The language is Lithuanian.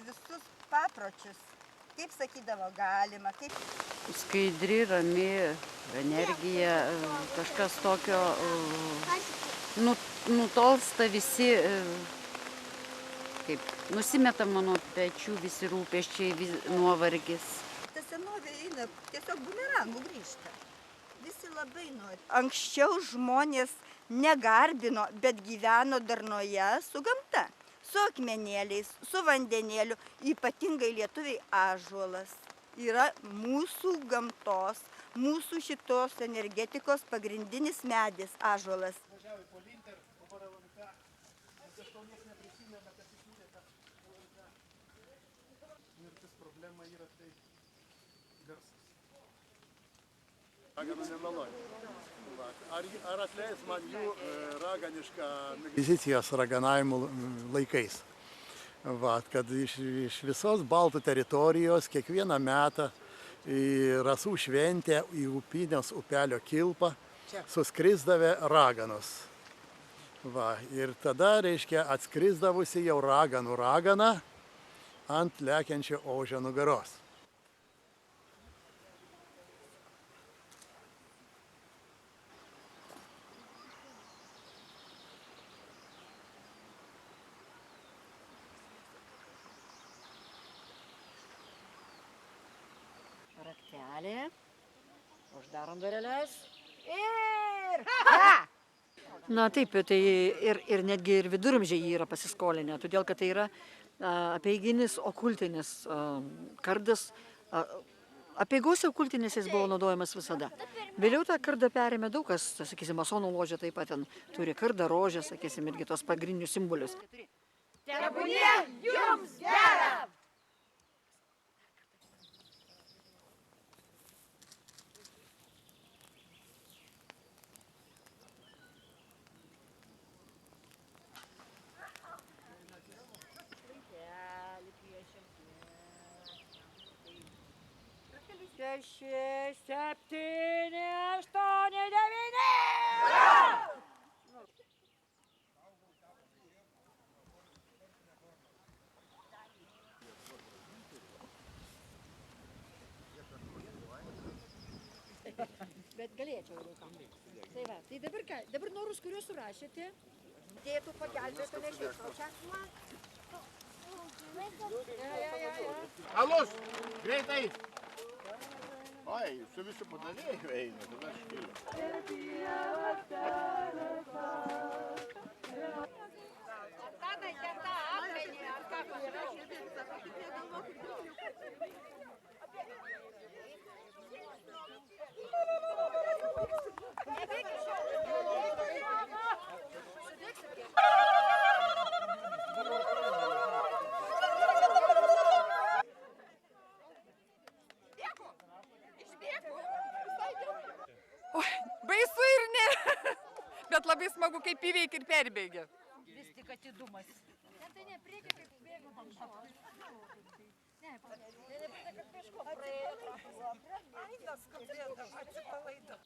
visus papročius. Kaip sakydavo, galima, kaip... Skaidri, rami, energija, kažkas tokio, nutolsta visi, kaip nusimetama nuo pečių visi rūpesčiai, nuovargis. Ta senovė eina, tiesiog bumerangų grįžta. Visi labai nori. Anksčiau žmonės negarbino, bet gyveno darnoje su gamta. Su akmenėliais, su vandenėliu, ypatingai lietuviai ąžuolas. Yra mūsų gamtos, mūsų šitos energetikos pagrindinis medis ąžuolas. Ragana nemeluoja. Ar atleis man jų raganišką inkvizicijos raganavimo laikais? Kad iš visos Baltų teritorijos kiekvieną metą į Rasų šventę į Upinės upelio kilpą suskrisdavę raganos. Ir tada, reiškia, atskrisdavusi jau raganų ragana ant lekiančio ožio nugaros. Raktelė, uždarom dureles ir... Na taip, tai ir netgi ir viduramžiai jį yra pasiskolinę, todėl kad tai yra apeiginis okultinis kardas. Apeigose okultinės jis buvo naudojamas visada. Vėliau tą kardą perėmė daug kas, sakysim, masonų ložė taip pat ten turi kardą, rožę, sakysim, irgi tos pagrindinius simbolius. Tebūnie jums gera! Šeši, 7, 8, 9. Bet galėčiau daugam. Tai va, tai dabar ką? Dabar norus, kuriuos surašėte, dėtų pagelbėtų nežinau čia. Alus, greitai! Oi, su visų padavėjų eina, tada aš keliu. Tadai, ten tą aprenė, ar ką pasirašyti? Baisu ir ne, bet labai smagu, kaip įveikia ir perbėgia. Vis tik atidumas. Ne, tai ne, priekį kaip bėgam anksčiau. Ne, kad prieško praėjo. Ai, tas skubėdam, atsipalaidam.